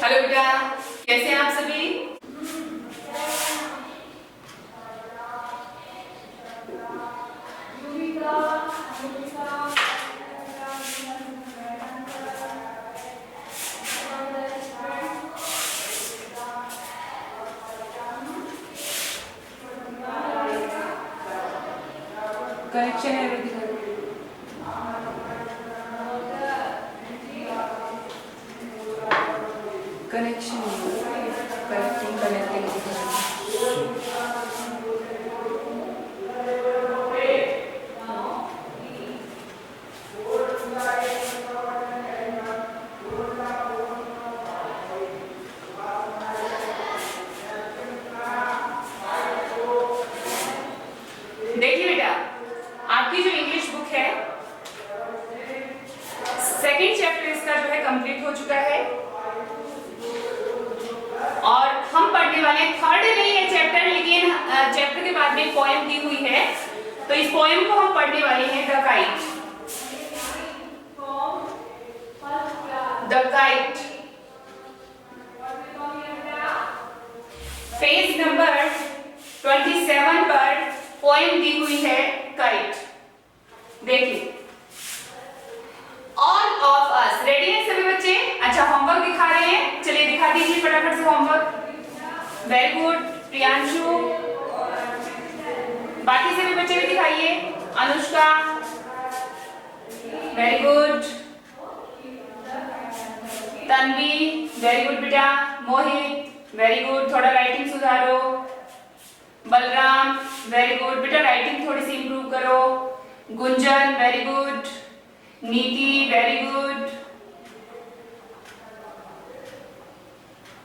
Hello बेटा, कैसे हैं आप सभी? कनेक्शन है कनेक्शन कनेक्टिंग देखिए बेटा, आपकी जो इंग्लिश बुक है सेकंड चैप्टर इसका जो है कंप्लीट हो चुका है और हम पढ़ने वाले हैं थर्ड नहीं है चैप्टर, लेकिन चैप्टर के बाद में पोएम दी हुई है, तो इस पोएम को हम पढ़ने वाले हैं the kite. The kite page number 27 पर पोएम दी हुई है काइट। देखिए, ऑल ऑफ अस रेडी है सभी बच्चे? अच्छा, होमवर्क दिखा रहे हैं, चलिए दिखा दीजिए फटाफट से होमवर्क। वेरी गुड प्रियांशु, बाकी सभी बच्चे भी दिखाइए। Anushka very good, Tanvi very good बेटा, मोहित वेरी गुड, थोड़ा राइटिंग सुधारो। बलराम वेरी गुड बेटा, राइटिंग थोड़ी सी इंप्रूव करो। गुंजन वेरी गुड, नीति वेरी गुड,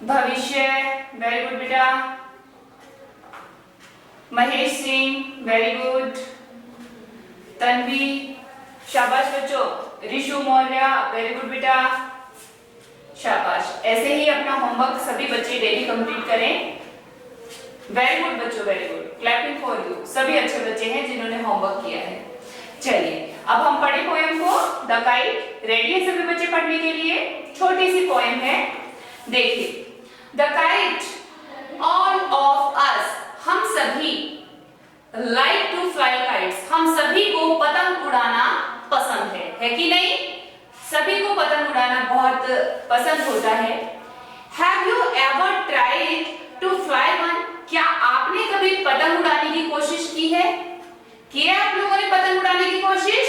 भविष्य वेरी गुड बेटा, महेश सिंह वेरी गुड, तन्वी शाबाश बच्चों। ऋषु मौर्य वेरी गुड बेटा, शाबाश। ऐसे ही अपना होमवर्क सभी बच्चे डेली कंप्लीट करें। वेरी गुड बच्चों, very good, clapping for you. सभी अच्छे बच्चे हैं जिन्होंने होमवर्क किया है। चलिए अब हम पढ़े पोएम को, द काइट। रेडी है सभी बच्चे पढ़ने के लिए? छोटी सी पोएम है, देखिए। The kite all of us, हम सभी, लाइक टू फ्लाई काइट्स, हम सभी को पतंग उड़ाना पसंद है कि नहीं? सभी को पतंग उड़ाना बहुत पसंद होता है। Have you ever tried to fly one, क्या आपने कभी पतंग उड़ाने की कोशिश की है? किया आप लोगों ने पतंग उड़ाने की कोशिश?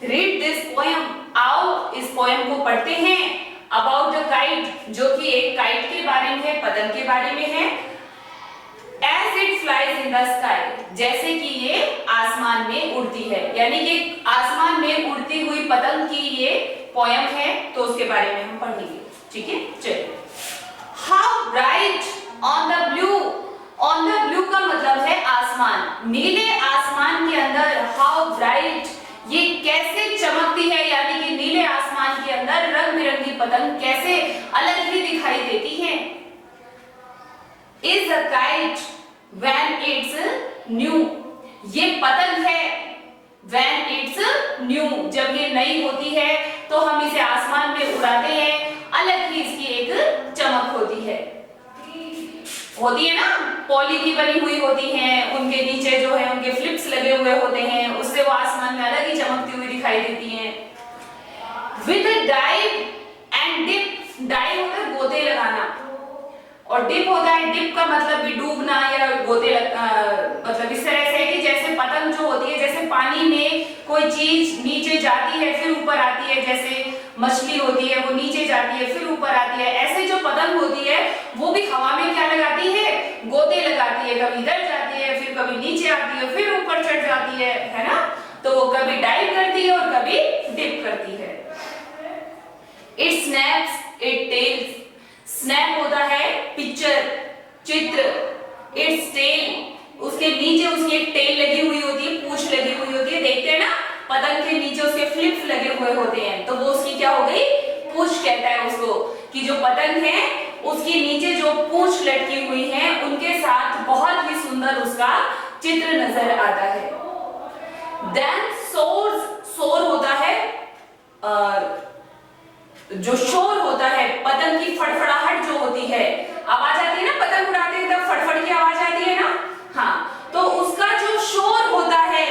रीड दिस पोएम, आओ इस पोएम को पढ़ते हैं। अबाउट द काइट, जो कि एक काइट के बारे में है, पतंग के बारे में है। As it flies in the sky, जैसे कि ये आसमान में उड़ती है, यानी कि आसमान में उड़ती हुई पतंग की ये पोएम है, तो उसके बारे में हम पढ़ेंगे। ठीक है, चलिए। How bright on the blue, on the blue का मतलब है आसमान, नीले आसमान के अंदर। हाउ ब्राइट, ये कैसे चमकती है, यानी कि नीले आसमान के अंदर रंग बिरंगी पतंग कैसे अलग ही दिखाई देती है। Is a kite when it's new, ये पतंग है व्हेन इट्स न्यू, जब ये नई होती है तो हम इसे आसमान में उड़ाते हैं, अलग ही इसकी एक चमक होती है ना। पॉली की बनी हुई होती हैं, उनके नीचे जो है उनके फ्लिप्स लगे हुए होते हैं, उससे वो आसमान में अलग ही चमकती हुई दिखाई देती हैं। With dive and dip, dive होता है गोते लगाना और डिप होता है, डिप का मतलब भी डूबना या गोते मतलब इस तरह से है कि जैसे पतंग जो होती है, जैसे पानी में कोई चीज नीचे जाती है फिर ऊपर आती है, जैसे मछली होती है वो नीचे जाती है फिर ऊपर आती है, ऐसे जो पतंग होती है वो भी हवा में क्या लगाती है? गोते लगाती है, कभी इधर जाती है फिर कभी नीचे आती है फिर ऊपर चढ़ जाती है ना। तो वो कभी डाइव करती है और कभी डिप करती है। It snaps it tells, snap होता है पिक्चर, चित्र। इट्स टेल, उसके नीचे उसकी एक टेल लगी हुई होती है, पूंछ लगी हुई होती है, देखते हैं ना पतंग के नीचे उसके फ्लिप्स लगे हुए होते हैं, तो वो उसकी क्या हो गई? पूंछ कहता है उसको, कि जो पतंग है उसके नीचे जो पूंछ लटकी हुई है उनके साथ बहुत ही सुंदर उसका चित्र नजर आता है। देन सोर्स, सोर होता है जो शोर होता है, पतंग की फड़फड़ाहट जो होती है, आवाज आती है ना, पतंग उड़ाते हैं तब फड़फड़ की आवाज आती है ना, हाँ, तो उसका जो शोर होता है,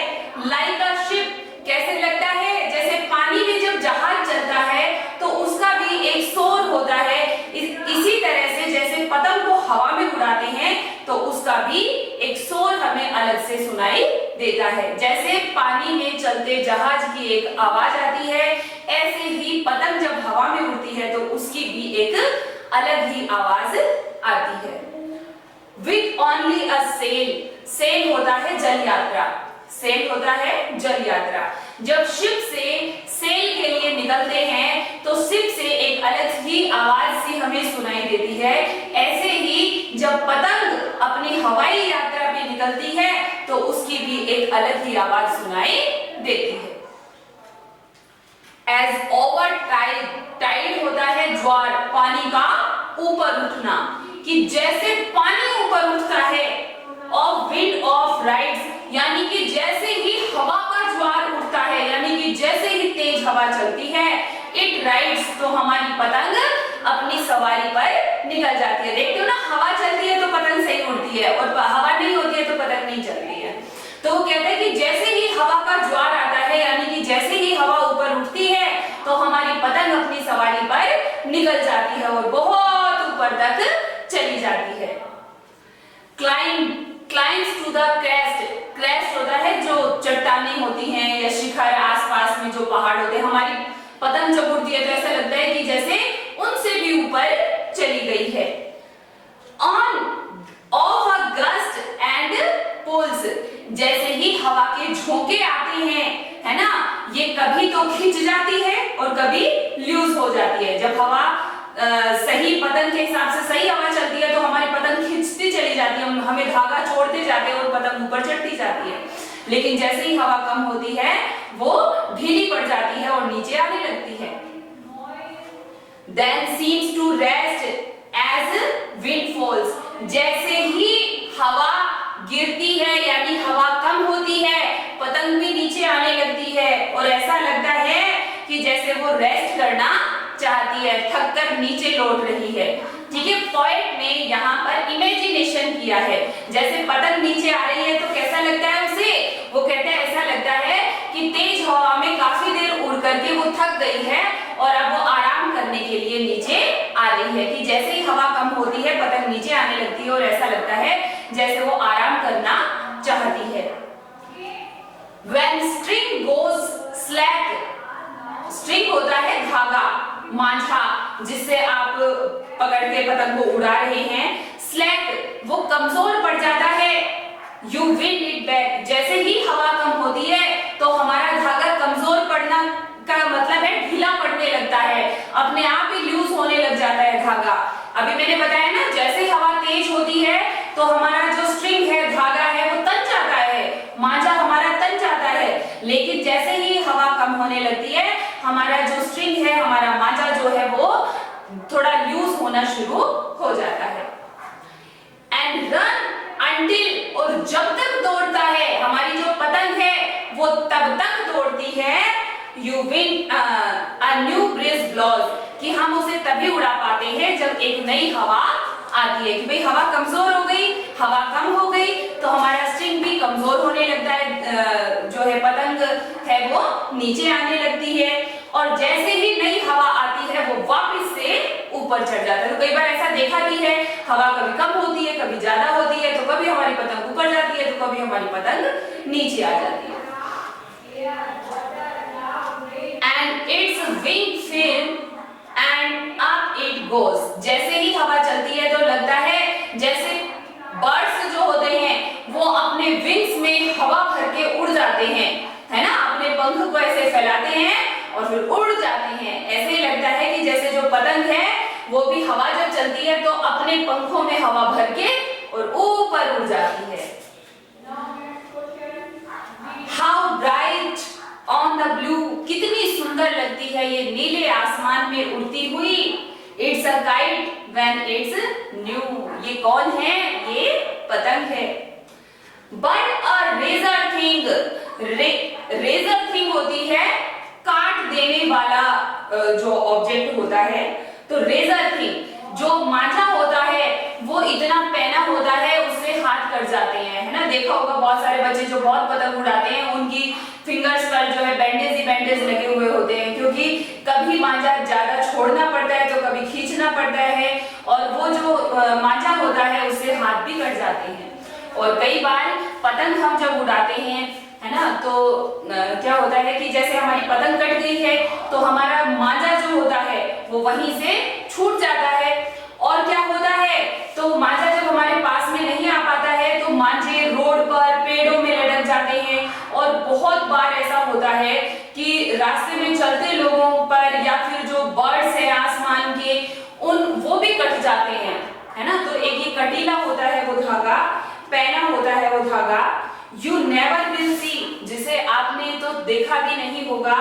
लाइक अ शिप, कैसे लगता है जैसे पानी में जब जहाज चलता है तो उसका भी एक शोर होता है। इसी तरह से जैसे पतंग को हवा में उड़ाते हैं तो उसका भी एक शोर हमें अलग से सुनाई देता है। जैसे पानी में चलते जहाज की एक आवाज आती है, ऐसे ही पतंग जब हवा में उड़ती है तो उसकी भी एक अलग ही आवाज आती है। With only a sail, sail होता है जल यात्रा, सेल होता है जल यात्रा। जब शिप से सेल के लिए निकलते हैं तो शिप से एक अलग ही आवाज सी हमें सुनाई देती है। ऐसे ही जब पतंग अपनी हवाई यात्रा पे निकलती है तो उसकी भी एक अलग ही आवाज सुनाई देती है। एज ओवर टाइड, टाइड होता है ज्वार, पानी का ऊपर उठना, कि जैसे पानी ऊपर उठता है, ऑफ विंड ऑफ राइड्स, यानी कि जैसे ही हवा का ज्वार उठता है, यानी कि जैसे ही तेज हवा चलती है, इट राइड्स, तो हमारी पतंग अपनी सवारी पर निकल जाती है। देखते हो ना, हवा चलती है तो पतंग सही उड़ती है और हवा नहीं होती है तो पतंग नहीं चलती है। तो वो कहते हैं कि जैसे ही हवा का ज्वार आता है, यानी कि जैसे ही हवा ऊपर उठती है तो हमारी पतंग अपनी सवारी पर निकल जाती है और बहुत ऊपर तक चली जाती है। Climbs to the crest, crest होता है जो चट्टानें होती हैं या शिखर, आसपास में जो पहाड़ होते हैं, हमारी पतंग जब उड़ती है तो ऐसा लगता है कि जैसे उनसे भी ऊपर चली गई है। Of a gust and pulls, जैसे ही हवा के झोंके आते हैं, है ना, ये कभी तो खिंच जाती है और कभी लूज हो जाती है। जब हवा सही पतंग के हिसाब से सही हवा चलती है तो हमारी पतंग खिंचती चली जाती है, हमें धागा छोड़ते जाते हैं और पतंग ऊपर चढ़ती जाती है। लेकिन जैसे ही हवा कम होती है वो ढीली पड़ जाती है और नीचे आने लगती है। Then seems to rest as wind falls, जैसे ही हवा गिरती है यानी हवा कम होती है, पतंग भी नीचे आने लगती है और ऐसा लगता है कि जैसे वो रेस्ट करना चाहती है, थक कर नीचे लौट रही है। ठीक है, पोएट ने यहाँ पर इमेजिनेशन किया है, जैसे पतंग नीचे आ रही है तो कैसा लगता है उसे, वो कहते हैं ऐसा लगता है कि तेज हवा में काफी देर उड़ करके वो थक गई है और अब वो आराम करने के लिए नीचे आ रही है। कि जैसे ही हवा कम होती है पतंग नीचे आने लगती है और ऐसा लगता है जैसे वो आराम करना चाहती है। When string goes slack, string होता है धागा, मांझा, जिससे आप पकड़ के पतंग को उड़ा रहे हैं। स्लैक, वो कमजोर पड़ जाता है। यू विन इट बैक, जैसे ही हवा कम होती है तो हमारा धागा कमजोर पड़ना का मतलब है ढीला पड़ने लगता है, अपने आप ही लूज होने लग जाता है धागा। अभी मैंने बताया ना, जैसे हवा तेज होती है तो हमारा जो स्ट्रिंग है, धागा है, वो तन जाता है, मांझा हमारा तन जाता है। लेकिन जैसे ही हवा कम होने लगती है हमारा जो स्ट्रिंग है, हमारा मांझा जो है वो थोड़ा लूज होना शुरू हो जाता है। एंड रन अंटिल, और जब तक दौड़ता है हमारी जो पतंग है वो तब तक दौड़ती है। You win a new breeze blows, कि हम उसे तभी उड़ा पाते हैं जब एक नई हवा आती है। कि भाई हवा कमजोर हो गई, हवा कम हो गई तो हमारा स्ट्रिंग भी कमजोर होने लगता है, जो है पतंग है वो नीचे आने लगती है और जैसे ही नई हवा आती है वो वापस से ऊपर चढ़ जाता है। तो कई बार ऐसा देखा भी है, हवा कभी कम होती है, कभी ज्यादा होती है, तो कभी हमारी पतंग ऊपर जाती है तो कभी हमारी पतंग नीचे आ जाती है। And its wing fill and up it goes, जैसे ही हवा चलती है तो लगता है जैसे बर्ड्स जो होते हैं वो अपने विंग्स में हवा भर के उड़ जाते हैं, है ना, अपने पंख को ऐसे फैलाते हैं और फिर उड़ जाते हैं। ऐसे ही लगता है कि जैसे जो पतंग है वो भी हवा जब चलती है तो अपने पंखों में हवा भर के और ऊपर उड़ जाती है। How bright on the blue, कितनी सुंदर लगती है ये नीले आसमान में उड़ती हुई। It's a kite when it's new, ये कौन है, ये पतंग है। But a razor thing, razor thing होती है काट देने वाला जो ऑब्जेक्ट होता है, तो रेजर थी, जो मांझा होता है वो इतना पैना होता है उससे हाथ कट जाते हैं, है ना। देखा होगा बहुत सारे बच्चे जो बहुत पतंग उड़ाते हैं उनकी फिंगर्स पर जो है बैंडेज ही बैंडेज लगे हुए होते हैं, क्योंकि कभी मांझा ज्यादा छोड़ना पड़ता है तो कभी खींचना पड़ता है, और वो जो मांझा होता है उससे हाथ भी कट जाते हैं। और कई बार पतंग हम जब उड़ाते हैं, है ना, तो क्या होता है कि जैसे हमारी पतंग कट गई है तो हमारा मांझा जो होता है वो वहीं से छूट जाता है, और क्या होता है, तो मांझा जब हमारे पास में नहीं आ पाता है तो मांझे रोड पर पेड़ों में लटक जाते हैं, और बहुत बार ऐसा होता है कि रास्ते में चलते लोगों पर या फिर जो बर्ड्स है आसमान के वो भी कट जाते हैं, है ना। तो एक ये कटीला होता है वो धागा, पैना होता है वो धागा, यू नेवर विल सी, जिसे आपने तो देखा भी नहीं होगा,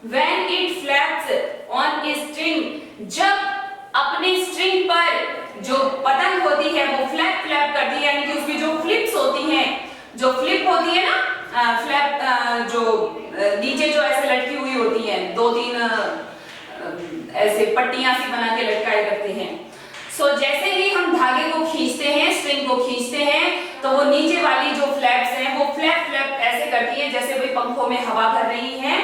when it flaps on a string, जब अपने स्ट्रिंग पर जो पतंग होती है वो फ्लैप फ्लैप करती है, यानी कि उसकी जो फ्लिप्स होती हैं, जो फ्लिप होती है ना, फ्लैप जो नीचे जो ऐसे लटकी हुई होती है, 2-3 ऐसे पट्टियां सी बना के लटकाए करते हैं। सो जैसे ही हम धागे को खींचते हैं, स्ट्रिंग को खींचते हैं, तो वो नीचे वाली जो फ्लैप्स हैं वो फ्लैप फ्लैप ऐसे करती है जैसे कोई पंखों में हवा भर रही है,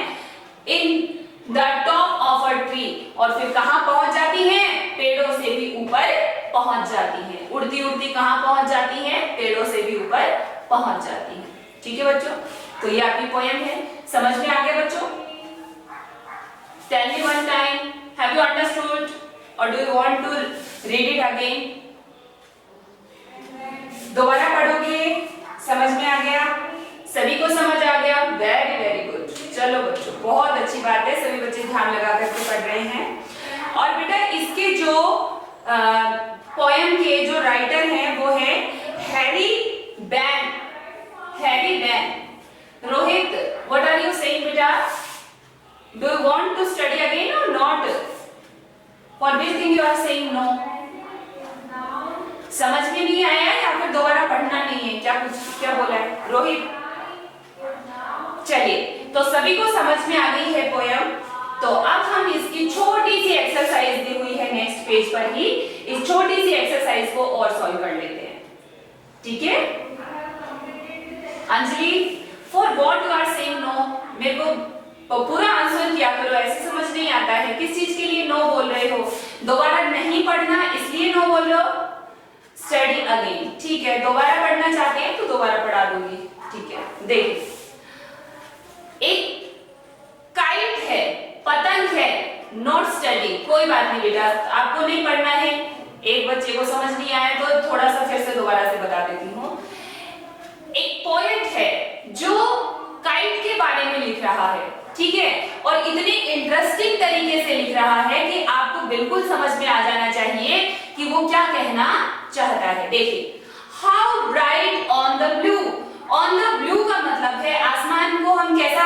in the top of a tree, और फिर कहां पहुंच जाती है, पेड़ों से भी ऊपर पहुंच जाती है। उड़ती उड़ती कहां पहुंच जाती है, पेड़ों से भी ऊपर पहुंच जाती है। ठीक है बच्चों, तो ये आपकी पोएम है, समझ में आ गया बच्चों? Tell me one time, have you understood or do you want to read it again? दोबारा पढ़ोगे? समझ में आ गया? सभी को समझ आ गया? Very very good. चलो बच्चों, बहुत अच्छी बात है, सभी बच्चे ध्यान लगा करके पढ़ रहे हैं। और बेटा इसके जो पोएम के जो राइटर हैं वो है Harry Behn. Harry Behn. Rohit, what are you saying बेटा? Do you want to study again or not? For which thing you are saying no? समझ में नहीं आया या फिर दोबारा पढ़ना नहीं है? क्या बोला है रोहित? चलिए, तो सभी को समझ में आ गई है पोयम। तो अब हम इसकी छोटी सी एक्सरसाइज दी हुई है नेक्स्ट पेज पर ही, इस छोटी सी एक्सरसाइज को और सॉल्व कर लेते हैं। ठीक है Anjali, for what you are saying no? मेरे को पूरा आंसर किया करो, ऐसे समझ नहीं आता है किस चीज के लिए नो बोल रहे हो। दोबारा नहीं पढ़ना इसलिए नो बोल रहे हो? स्टडी अगेन, ठीक है। दोबारा पढ़ना चाहते हैं तो दोबारा पढ़ा दूंगी, ठीक है। देखिए, एक काइट है, पतंग है, नॉट स्टडी, कोई बात नहीं बेटा, आपको नहीं पढ़ना है। एक बच्चे को समझ नहीं आया तो थोड़ा सा फिर से दोबारा से बता देती हूँ। एक पोएट है जो काइट के बारे में लिख रहा है, ठीक है, और इतने इंटरेस्टिंग तरीके से लिख रहा है कि आपको बिल्कुल समझ में आ जाना चाहिए कि वो क्या कहना चाहता है। देखिए, how bright on the blue. On the blue का मतलब है आसमान को हम कैसा,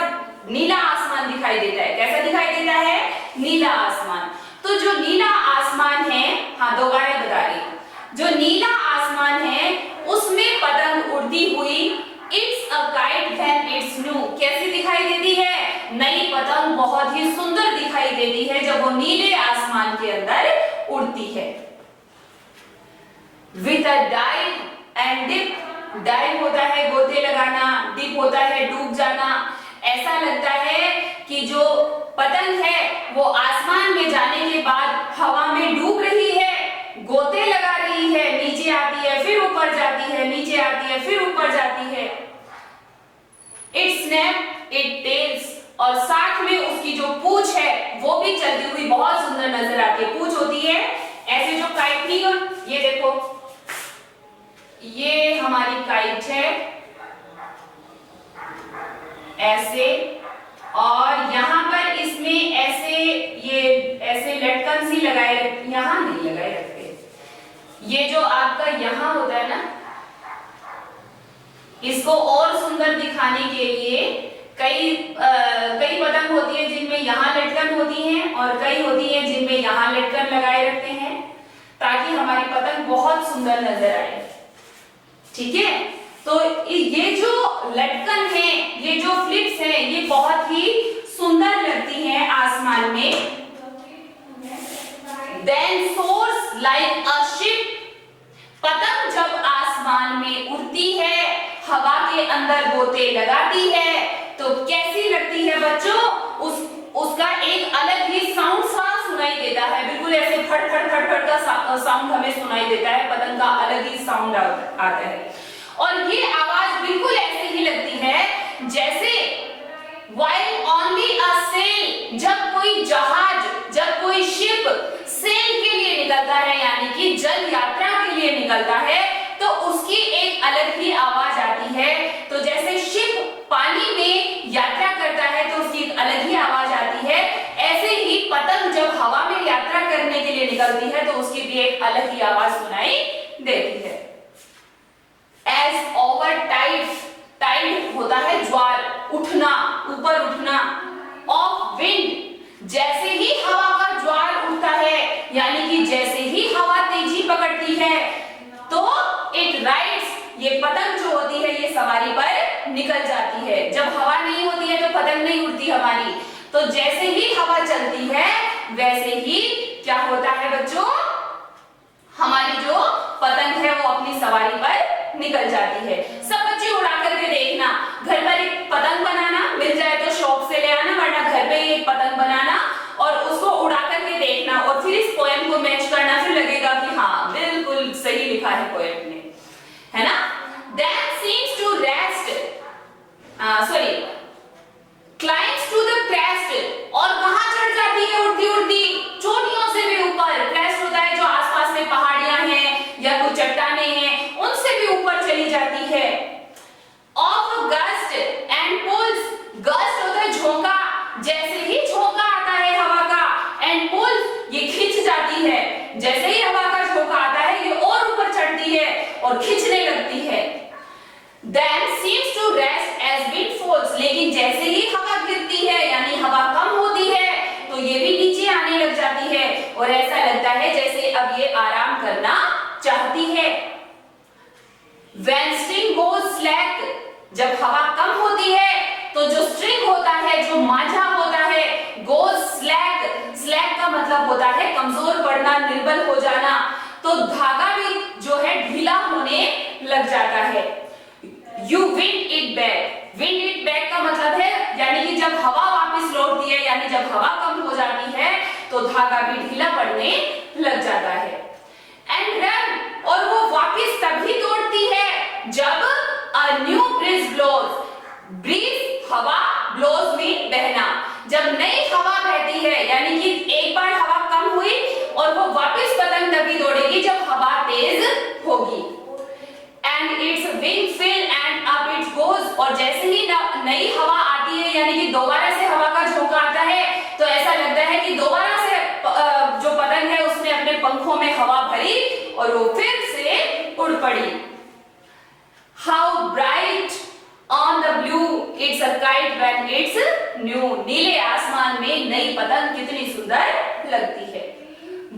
नीला आसमान दिखाई देता है। कैसा दिखाई देता है? नीला आसमान। तो जो नीला आसमान है, हाँ दोबारा बता रही हूं, जो नीला आसमान है उसमें पतंग उड़ती हुई, it's a kite when it's new, कैसी दिखाई देती है? नई पतंग बहुत ही सुंदर दिखाई देती है जब वो नीले आसमान के अंदर उड़ती है। With a dive and dip, dive होता है गोते लगाना, डिप होता है डूब जाना। ऐसा लगता है कि जो पतंग है वो आसमान में जाने के बाद हवा में डूब रही है, गोते लगा रही है, नीचे आती है फिर ऊपर जाती है, नीचे आती है फिर ऊपर जाती है। इट स्नैप इट टेल्स, और साथ में उसकी जो पूंछ है वो भी चलती हुई बहुत सुंदर नजर आती है। पूंछ होती है ऐसे जो काइट नहीं हो, ये देखो, ये हमारी काइट है ऐसे, और यहाँ पर इसमें ऐसे ये ऐसे लटकन सी लगाए, यहाँ नहीं लगाए रखते, ये जो आपका यहाँ होता है ना, इसको और सुंदर दिखाने के लिए कई पतंग होती है जिनमें यहाँ लटकन होती है, और कई होती है जिनमें यहाँ लटकन लगाए रखते हैं ताकि हमारी पतंग बहुत सुंदर नजर आए। ठीक है, तो ये जो लटकन है, ये जो फ्लिप्स है, ये बहुत ही सुंदर लगती हैं आसमान में। Then soars like a ship, पतंग जब आसमान में उड़ती है, हवा के अंदर गोते लगाती है, तो कैसी लगती है बच्चों? उसका एक अलग ही साउंड सा सुनाई देता है, बिल्कुल ऐसे फट फट फट फट का साउंड हमें सुनाई देता है, पतंग का अलग ही साउंड आता है। और ये आवाज बिल्कुल ऐसे ही लगती है जैसे while only a sail, जब कोई जहाज, जब कोई शिप सेल के लिए निकलता है, यानी कि जल यात्रा के लिए निकलता है, तो उसकी एक अलग ही आवाज आती है। तो जैसे शिप पानी में यात्रा करता है तो उसकी एक अलग ही आवाज आती है, ऐसे ही पतंग जब हवा में यात्रा करने के लिए निकलती है तो उसकी भी एक अलग ही आवाज सुनाई देती है। As over tide, टाइड होता है ज्वार, उठना, ऊपर उठना। ऑफ विंड, जैसे ही हवा का ज्वार उठता है, यानी कि जैसे ही हवा तेजी पकड़ती है, तो इट राइड्स, ये पतंग जो होती है ये सवारी पर निकल जाती है। जब हवा नहीं होती है तो पतंग नहीं उड़ती हमारी, तो जैसे ही हवा चलती है वैसे ही क्या होता है बच्चों, हमारी जो पतंग है वो अपनी सवारी पर निकल जाती है। सब बच्चे उड़ा करके देखना, घर पर एक पतंग बनाना, मिल जाए तो शॉप से ले आना, वरना घर पे ही एक पतंग बनाना और उसको उड़ा करके देखना, और फिर इस पोएम को मैच करना, फिर लगेगा कि हाँ बिल्कुल सही लिखा है पोएम ने, है ना। That seems to rest, climbs to the crest, और कहाँ चढ़ जाती है उड़ती उड़ती? चोटियों से भी ऊपर। क्रेस्ट होता है जो आसपास में पहाड़ियां हैं या कुछ चट्टानें हैं, उनसे भी ऊपर चली जाती है। Of a gust and pulls, gust होता है झोंका, जैसे ही झोंका आता है हवा का, and pulls ये खींच जाती है, जैसे ही हवा का झोंका आता है ये और ऊपर चढ़ती है और खींचने लगती है। Then seems to rest as wind falls, लेकिन जैसे ही हवा गिरती है यानी हवा कम होती है तो ये भी नीचे आने लग जाती है और ऐसा लगता है जैसे अब ये आराम करना चाहती है। When string goes slack, जब हवा कम होती है तो जो स्ट्रिंग होता है, जो मांझा होता है, goes slack, slack का मतलब होता है कमजोर पड़ना, निर्बल हो जाना, तो धागा भी जो है ढीला होने लग जाता है। You wind it back, wind it back का मतलब है यानी कि जब हवा वापस लौटती है, यानी जब हवा कम हो जाती है तो धागा भी ढीला पड़ने लग जाता है। And run, और वो वापस तभी दौड़ती है जब a new breeze blows, breeze हवा, blows में बहना, जब नई हवा बहती है, यानी कि एक बार हवा कम हुई और वो वापस पतंग तभी दौड़ेगी जब हवा तेज होगी। And its wing fill and up it goes, और जैसे ही नई हवा आती है यानी कि दोबारा से हवा का झोंका आता है तो ऐसा लगता है कि दोबारा से जो पतंग है उसने अपने पंखों में हवा भरी और वो फिर से उड़ पड़ी। How bright on the blue it's a kite when it's new, नीले आसमान में नई पतंग कितनी सुंदर लगती है।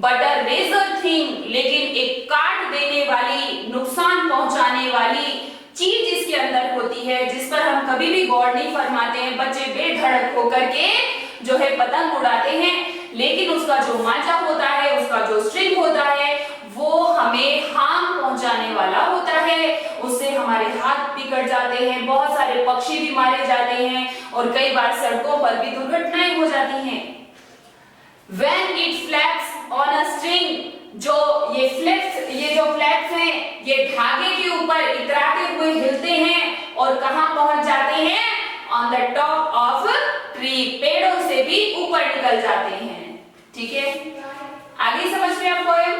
But a razor thing, लेकिन एक काट देने वाली, नुकसान पहुंचाने वाली चीज इसके अंदर होती है जिस पर हम कभी भी गौर नहीं फरमाते हैं। बच्चे बेधड़क होकर के जो है पतंग उड़ाते हैं, लेकिन उसका जो मांझा होता है, उसका जो स्ट्रिंग होता है, वो हमें हार्म पहुंचाने वाला होता है। उससे हमारे हाथ बिगड़ जाते हैं, बहुत सारे पक्षी भी मारे जाते हैं और कई बार सड़कों पर भी दुर्घटनाएं हो जाती हैं। When it flaps on a string, जो ये जो फ्लैप्स हैं ये धागे के ऊपर इतराते हुए हिलते हैं और कहां पहुंच जाते हैं? On the top of tree, पेड़ों से भी ऊपर निकल जाते हैं। ठीक है, आगे समझ में आप पोएम?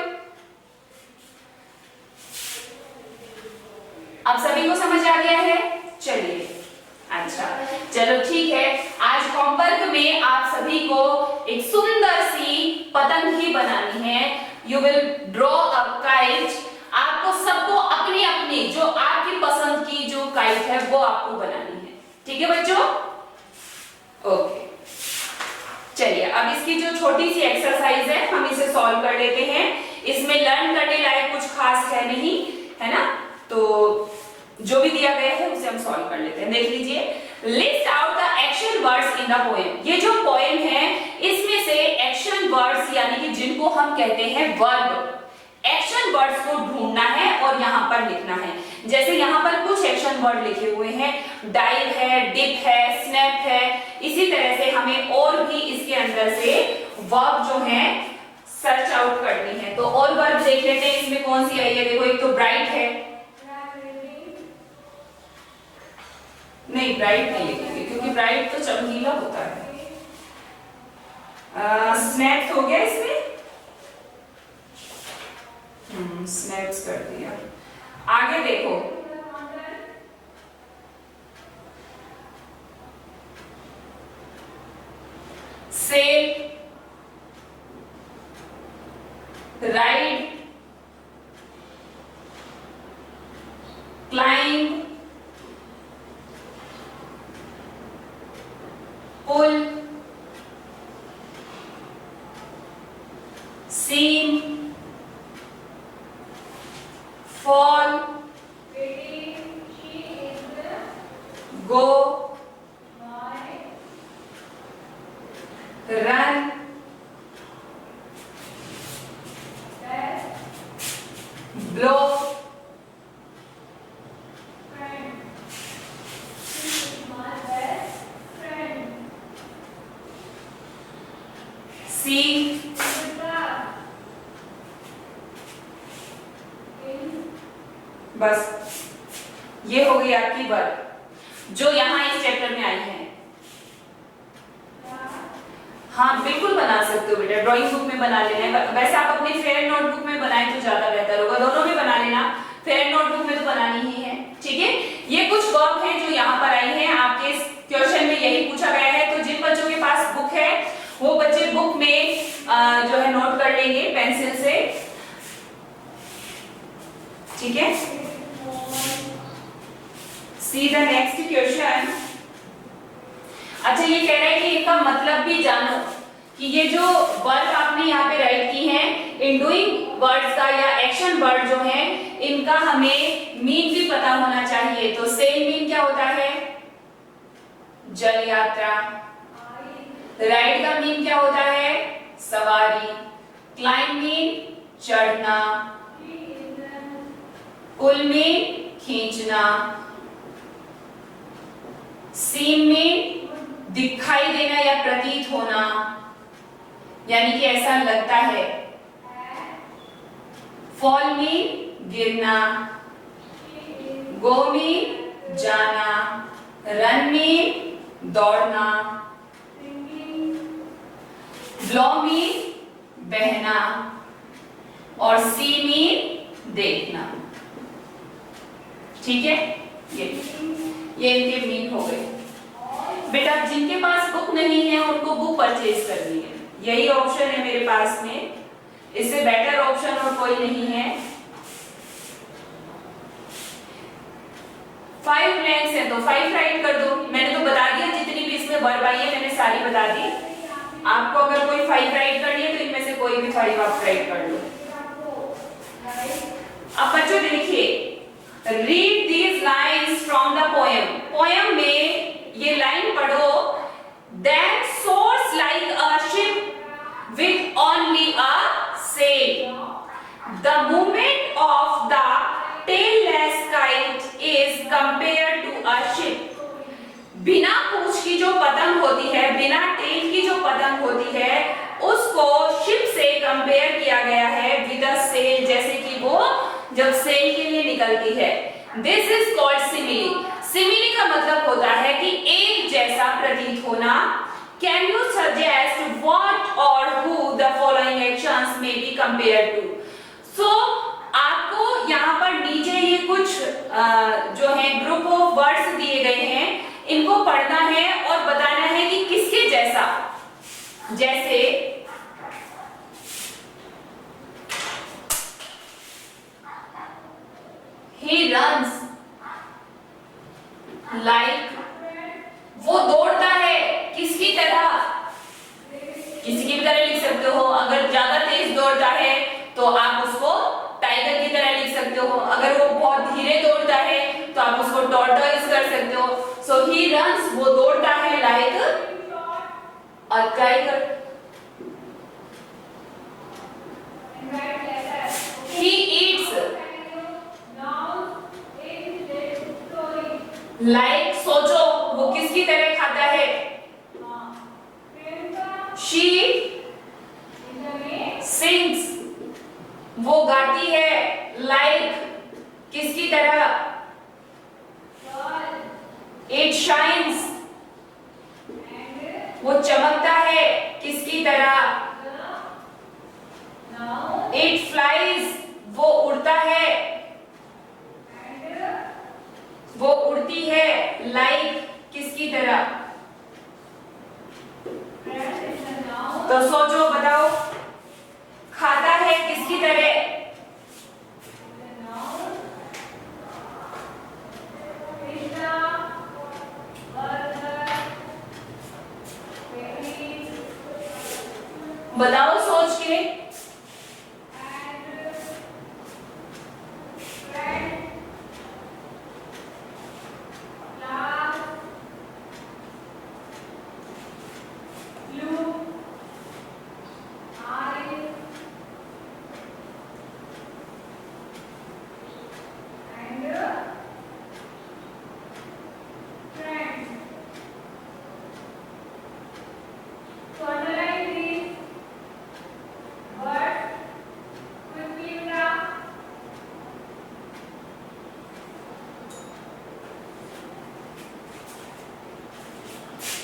अब सभी को समझ आ गया है? चलिए, अच्छा चलो ठीक है। आज होमवर्क में आप सभी को एक सुंदर सी पतंग ही बनानी है। You will draw a kite. आपको सबको अपनी अपनी जो आपकी पसंद की जो काइट है वो आपको बनानी है। ठीक है बच्चों? ओके, चलिए अब इसकी जो छोटी सी एक्सरसाइज है हम इसे सॉल्व कर लेते हैं। इसमें लर्न करने लायक कुछ खास है नहीं, है ना? तो जो भी दिया गया है उसे हम सॉल्व कर लेते हैं। देख लीजिए, list out the action words in the poem. ये जो पोएम है इसमें से एक्शन वर्ड्स यानी कि जिनको हम कहते हैं वर्ब, एक्शन वर्ड्स को ढूंढना है और यहाँ पर लिखना है। जैसे यहाँ पर कुछ एक्शन वर्ड लिखे हुए हैं, डाइव है, डिप है, स्नैप है। इसी तरह से हमें और भी इसके अंदर से वर्ब जो है सर्च आउट करनी है। तो और वर्ब देख लेते हैं इसमें कौन सी आई है। देखो एक तो ब्राइट है, नहीं ब्राइट नहीं लिखेंगे क्योंकि ब्राइट तो चमकीला होता है। स्नैप्स हो गया इसमें, स्नैप्स कर दिया। आगे देखो सेल, राइड, क्लाइंब, पुल, सीम, फॉल, गो, रन, ब्लो, सी, बस ये हो गई आपकी वर्ब जो यहाँ इस चैप्टर में आई है। हाँ बिल्कुल बना सकते हो बेटा, ड्राइंग बुक में बना लेना है। वैसे आप अपनी फेयर नोटबुक में बनाए तो ज्यादा बेहतर होगा, दोनों में बना लेना, फेयर नोटबुक में तो बनानी ही है। ठीक है, ये कुछ वर्ब हैं जो यहाँ पर आई हैं। आपके क्वेश्चन में यही पूछा गया है, तो जिन बच्चों के पास बुक है वो बच्चे बुक में जो है नोट कर लेंगे पेंसिल से। ठीक है, सी द नेक्स्ट क्वेश्चन। अच्छा ये कह रहा है कि इनका मतलब भी जानो, कि ये जो वर्ड आपने यहाँ पे राइट की हैं, इन डूइंग वर्ड्स का या एक्शन वर्ड जो है इनका हमें मीन भी पता होना चाहिए। तो सेल मीन क्या होता है? जल यात्रा। राइड का मीन क्या होता है? सवारी। क्लाइंब मीन चढ़ना। पुल मीन खींचना। सीम मीन दिखाई देना या प्रतीत होना, यानी कि ऐसा लगता है। फॉल मीन गिरना। गो मीन जाना। रन मीन दौड़ना। ब्लो मीन बहना। और सी मीन देखना। ठीक है, ये इनके मीन हो गए। बेटा जिनके पास बुक नहीं है उनको बुक परचेज करनी है, यही ऑप्शन है मेरे पास में, इससे बेटर ऑप्शन और कोई नहीं है। 5 ब्लैंक्स है तो 5 राइट कर दो। मैंने तो बता दिया जितनी भी इसमें वर्ब आई है मैंने सारी बता दी। आपको अगर कोई 5 राइट करनी है तो इनमें से कोई भी 5 आप राइट कर लो। अब बच्चों देखिए, read these lines from the poem. Poem में ये लाइन पढ़ो। That soars like a ship with only a sail. The movement of the tailless kite is compared to a ship. बिना पूंछ की जो पतंग होती है, बिना टेल की जो पतंग होती है, उसको शिप से कंपेयर किया गया है विद अ सेल, जैसे कि वो जब सेल के लिए निकलती है। This is called simile. Simile का मतलब होता है कि एक जैसा प्रतीत होना। कैन यू सजेस्ट व्हाट और हु द फॉलोइंग एक्शंस में बी कंपेयर टू? सो आपको यहाँ पर नीचे ये कुछ जो है ग्रुप ऑफ वर्ड्स दिए गए हैं, इनको पढ़ना है और बताना है कि किसके जैसा। जैसे he runs like, वो दौड़ता है किसकी तरह? किसी की तरह लिख सकते हो। अगर ज्यादा तेज दौड़ता है तो आप उसको टाइगर की तरह लिख सकते हो। अगर वो बहुत धीरे दौड़ता है तो तो आप उसको टॉर्टोइज कर सकते हो। सो ही रन्स, वो दौड़ता है like a tiger. He eats like, सोचो वो किसकी तरह खाता है? शी सिंग्स, वो गाती है लाइक किसकी तरह? इट शाइन्स, वो चमकता है किसकी तरह? इट फ्लाइज, वो उड़ता है, वो उड़ती है लाइक किसकी तरह? तो सोचो, बताओ, खाता है किसकी तरह? बताओ सोच के।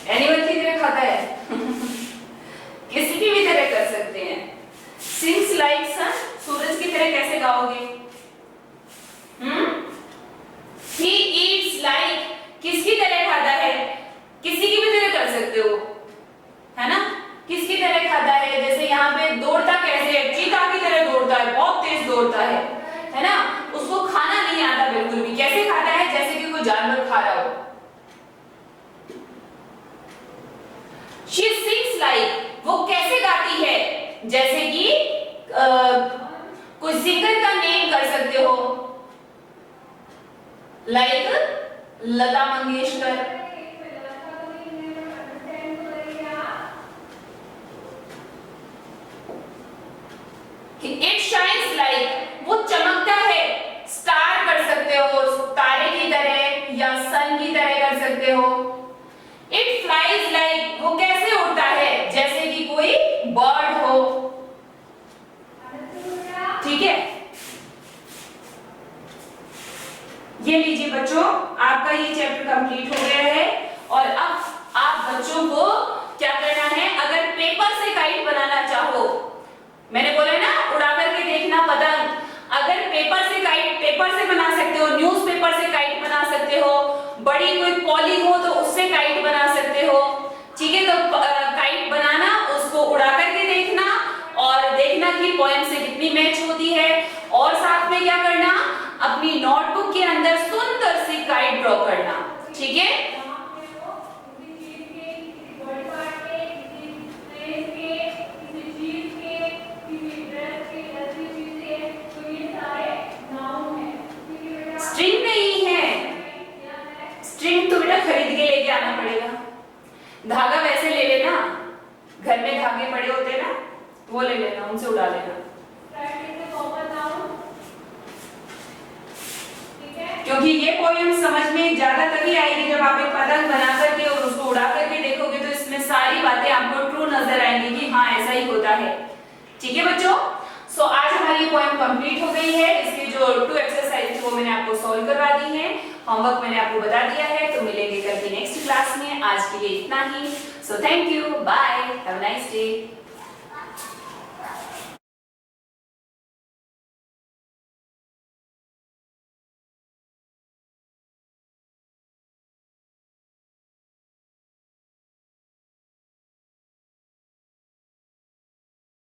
एनिमल की तरह खाता है किसी की भी तरह कर सकते हैं। सिंग्स लाइक सन, सूरज की तरह कैसे गाओगे? ही ईट्स लाइक, किसकी तरह खाता है? किसी की भी तरह कर सकते हो, है ना? किसकी तरह खाता है? जैसे यहाँ पे दौड़ता कैसे है? चीता की तरह दौड़ता है, बहुत तेज दौड़ता है ना? उसको खाना नहीं आता बिल्कुल भी। कैसे खाता है? जैसे कि कोई जानवर खा रहा हो। She sings like, वो कैसे गाती है? जैसे कि कोई सिंगर का नेम कर सकते हो, like Lata Mangeshkar. It shines like, वो चमकता है, स्टार कर सकते हो, तारे की तरह या सन की तरह कर सकते हो। It flies like, वो कैसे उड़ता है? जैसे कि कोई बर्ड हो, ठीक है? ये लीजिए बच्चों, आपका ये चैप्टर कंप्लीट हो गया है। और अब आप बच्चों को क्या करना है? अगर पेपर से काइट बनाना चाहो, मैंने बोला ना उड़ा करके देखना पतंग, अगर पेपर से काइट, पेपर से बना सकते हो, न्यूज़पेपर से काइट बना सकते हो, बड़ी कोई पॉली हो तो उससे काइट बना सकते हो, ठीक है? तो काइट बनाना, उसको उड़ा करके देखना और देखना कि पोएम से कितनी मैच होती है। और साथ में क्या करना? अपनी नोटबुक के अंदर सुंदर सी काइट ड्रॉ करना, ठीक है? स्ट्रिंग नहीं है, स्ट्रिंग तो बेटा खरीद के लेके आना पड़ेगा। धागा वैसे ले लेना, घर में धागे पड़े होते हैं ना, वो ले लेना, उनसे उड़ा लेना। क्योंकि ये पोएम समझ में ज्यादा तभी आएगी जब आप एक पतंग बना करके और उसको उड़ा करके देखोगे, तो इसमें सारी बातें आपको ट्रू नजर आएंगी कि हाँ ऐसा ही होता है, ठीक है बच्चों? सो आज हमारी पोएम कंप्लीट हो गई है। इसके जो 2 एक्सरसाइज वो मैंने आपको सॉल्व करवा दी है, होमवर्क मैंने आपको बता दिया है। तो मिलेंगे कल की नेक्स्ट क्लास में। आज के लिए इतना ही। So thank you, bye, have a nice day.